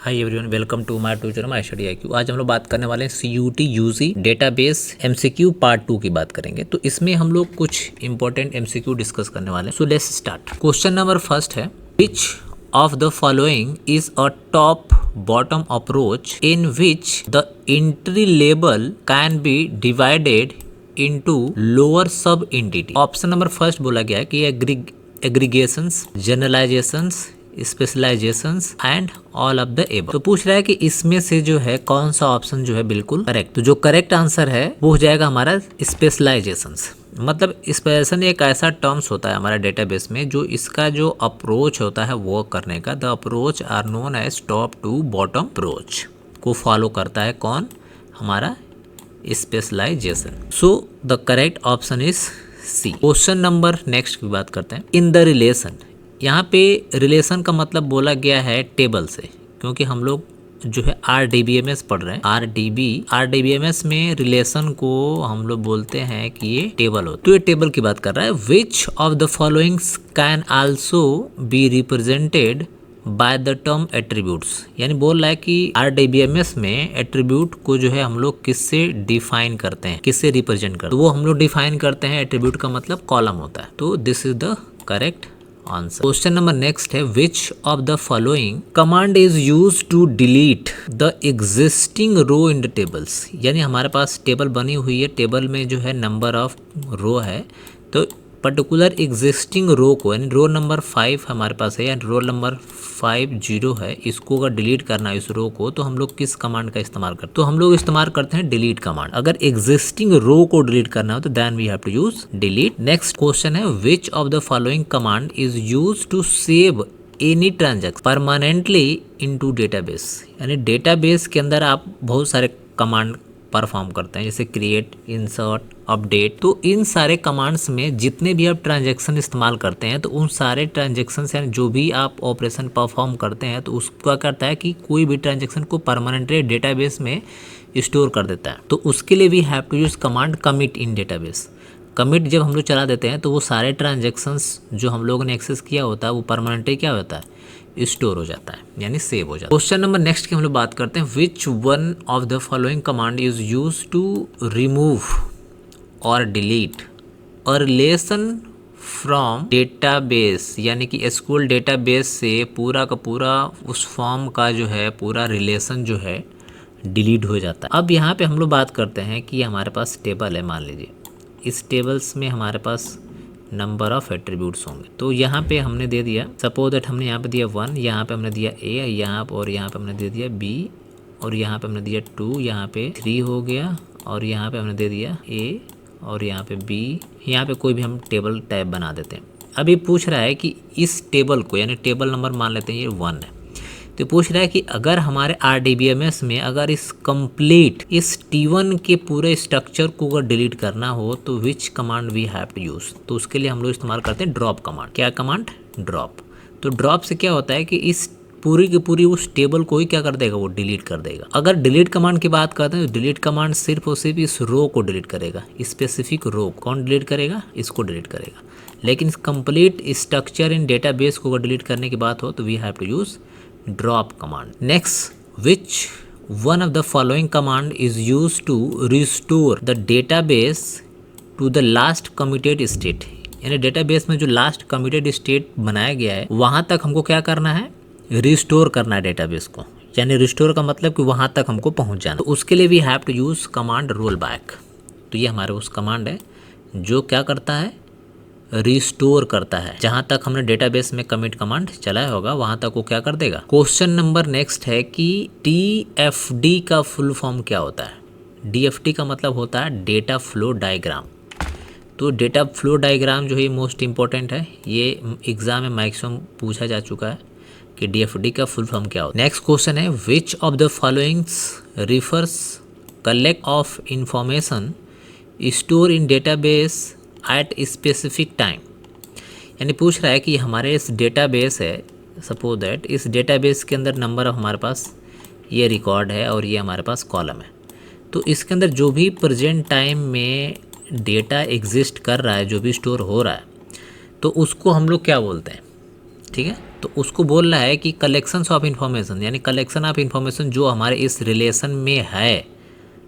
Hi everyone, welcome to my tutor my study IQ। आज हम लोग बात करने वाले हैं CUT UG database MCQ part 2 की बात करेंगे। तो इसमें हम लोग कुछ इंपॉर्टेंट MCQ डिस्कस करने वाले हैं। So let's start. Question number first है, विच of the following is a top bottom approach in which the entry label can be divided into lower sub entity। Option number first बोला गया है कि aggregations, generalisations, specialisations and all of the above. तो पूछ रहा है कि इसमें से जो है कौन सा ऑप्शन जो है बिल्कुल करेक्ट। तो जो करेक्ट आंसर है वो हो जाएगा हमारा स्पेशलाइजेशंस। मतलब स्पेशलाइजेशन एक ऐसा टर्म्स होता है हमारा डेटाबेस में जो इसका जो अप्रोच होता है वो करने का, the approach are known as top to bottom approach को फॉलो करता है कौन, हमारा specialisation. So the correct option is C. Question number next की बात करते हैं। इन द रिलेशन, यहाँ पे रिलेशन का मतलब बोला गया है टेबल से, क्योंकि हम लोग जो है RDBMS पढ़ रहे हैं। RDBMS में रिलेशन को हम लोग बोलते हैं कि ये टेबल हो। तो ये टेबल की बात कर रहा है। Which of the followings can also be represented by the term attributes. यानी बोल रहा है कि RDBMS में एट्रीब्यूट को जो है हम लोग किससे डिफाइन करते हैं, किससे रिप्रेजेंट करते हैं। तो वो हम लोग डिफाइन करते हैं, एट्रीब्यूट का मतलब कॉलम होता है। तो this is the correct answer. Question number next है, which of the following command is use to delete the existing row in the tables. यानी हमारे पास टेबल बनी हुई है, टेबल में जो है नंबर ऑफ रो है, तो पर्टिकुलर एग्जिस्टिंग रो को, यानी रो नंबर 5 हमारे पास है, यानी रो नंबर 50 है, इसको अगर डिलीट करना है इस रो को, तो हम लोग किस कमांड का इस्तेमाल करते हैं? तो हम लोग इस्तेमाल करते हैं डिलीट कमांड। अगर एग्जिस्टिंग रो को डिलीट करना हो तो then we have to use delete. Next question है, which of the following command is use to save any transaction permanently into database. यानी डेटाबेस के अंदर आप बहुत सारे कमांड परफॉर्म करते हैं, जैसे क्रिएट, इंसर्ट, अपडेट। तो इन सारे कमांड्स में जितने भी आप ट्रांजैक्शन इस्तेमाल करते हैं, तो उन सारे ट्रांजैक्शन यानी जो भी आप ऑपरेशन परफॉर्म करते हैं, तो उसका करता है कि कोई भी ट्रांजैक्शन को परमानेंटली डेटाबेस में स्टोर कर देता है। तो उसके लिए we have to use command commit in database. Commit जब हम लोग चला देते हैं तो वो सारे ट्रांजैक्शंस जो हम लोगों ने एक्सेस किया होता है वो परमानेंटली क्या होता है, स्टोर हो जाता है, यानी सेव हो जाता है। क्वेश्चन नंबर नेक्स्ट की हम लोग बात करते हैं, which one of the following command is use to remove और delete a relation from database. यानी कि SQL डेटाबेस से पूरा का पूरा उस फॉर्म का जो है पूरा रिलेशन जो है डिलीट हो जाता है। अब यहाँ पे हम लोग बात करते हैं कि हमारे पास टेबल है, मान लीजिए इस टेबल्स में हमारे पास नंबर ऑफ एट्रीब्यूट्स होंगे। तो यहाँ पे हमने दे दिया, सपोज दैट हमने यहाँ पे दिया 1, यहाँ पे हमने दिया A, यहाँ पे और यहाँ पे हमने दे दिया B, और यहाँ पे हमने दिया 2, यहाँ पे 3 हो गया, और यहाँ पे हमने दे दिया A, और यहाँ पे B। यहाँ पे कोई भी हम टेबल टाइप बना देते हैं। अब ये पूछ रहा है कि इस टेबल को, यानी टेबल नंबर मान लेते हैं ये 1 है, तो पूछ रहा है कि अगर हमारे RDBMS में अगर इस कंप्लीट इस T1 के पूरे स्ट्रक्चर को अगर डिलीट करना हो तो which command we have to use. तो उसके लिए हम लोग इस्तेमाल करते हैं ड्रॉप कमांड। क्या कमांड? ड्रॉप। तो ड्रॉप से क्या होता है कि इस पूरी की पूरी उस टेबल को ही क्या कर देगा, वो डिलीट कर देगा। अगर डिलीट कमांड की बात करते हैं तो डिलीट कमांड सिर्फ और सिर्फ इस रो को डिलीट करेगा, स्पेसिफिक रो। कौन डिलीट करेगा? इसको डिलीट करेगा। लेकिन इस कंप्लीट स्ट्रक्चर इन डेटाबेस को अगर डिलीट करने की बात हो तो we have to use drop command. Next, which one of the following command is used to restore the database to the last committed state। यानी डेटाबेस में जो लास्ट कमिटेड स्टेट बनाया गया है वहां तक हमको क्या करना है, रिस्टोर करना है डेटाबेस को। यानी रिस्टोर का मतलब कि वहां तक हमको पहुंच जाना। तो उसके लिए we have to use command roll back. तो ये हमारे उस कमांड है जो क्या करता है, रिस्टोर करता है। जहां तक हमने डेटाबेस में कमिट कमांड चलाया होगा वहां तक वो क्या कर देगा। क्वेश्चन नंबर नेक्स्ट है कि DFD का फुल फॉर्म क्या होता है। DFD का मतलब होता है डेटा फ्लो डायग्राम। तो डेटा फ्लो डायग्राम जो है मोस्ट इंपॉर्टेंट है, ये एग्जाम में मैक्सिमम पूछा जा चुका है कि DFD का फुल फॉर्म क्या होता है। नेक्स्ट क्वेश्चन है, which of the followings refers collect of information store in database at specific time. यानी पूछ रहा है कि हमारे इस डेटाबेस है, सपोज दैट इस डेटाबेस के अंदर नंबर ऑफ हमारे पास ये रिकॉर्ड है और ये हमारे पास कॉलम है। तो इसके अंदर जो भी प्रेजेंट टाइम में डेटा एग्जिस्ट कर रहा है, जो भी स्टोर हो रहा है, तो उसको हम लोग क्या बोलते हैं, ठीक है, तो उसको बोल रहा है कि कलेक्शन ऑफ इंफॉर्मेशन, यानी कलेक्शन ऑफ इंफॉर्मेशन जो हमारे इस रिलेशन में है,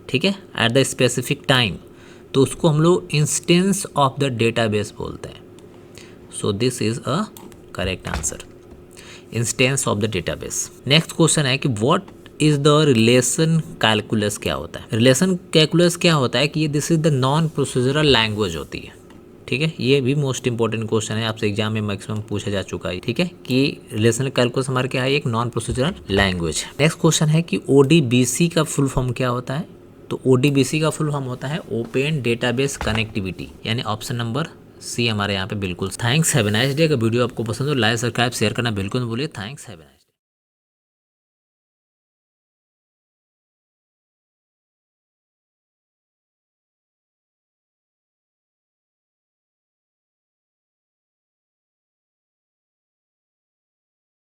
ठीक है, एट द स्पेसिफिक टाइम, तो उसको हम लोग इंस्टेंस ऑफ द डेटाबेस बोलते हैं। So this is a correct answer, instance of the database. Next question है कि what is the relation calculus क्या होता है। रिलेशन कैलकुलस क्या होता है कि ये this is the non procedural language होती है, ठीक है। ये भी मोस्ट इंपॉर्टेंट क्वेश्चन है, आपसे एग्जाम में मैक्सिमम पूछा जा चुका है, ठीक है, कि रिलेशनल कैलकुलस हमारे क्या है, एक non procedural language. Next question है कि ओडीबीसी का फुल फॉर्म क्या होता है। तो ओडीबीसी का फुल फॉर्म होता है ओपन डेटाबेस कनेक्टिविटी, यानी ऑप्शन नंबर सी हमारे यहाँ पे बिल्कुल। Thanks, have a nice day. अगर वीडियो आपको पसंद हो लाइक सब्सक्राइब शेयर करना बिल्कुल न भूलिए। Thanks, have a nice day.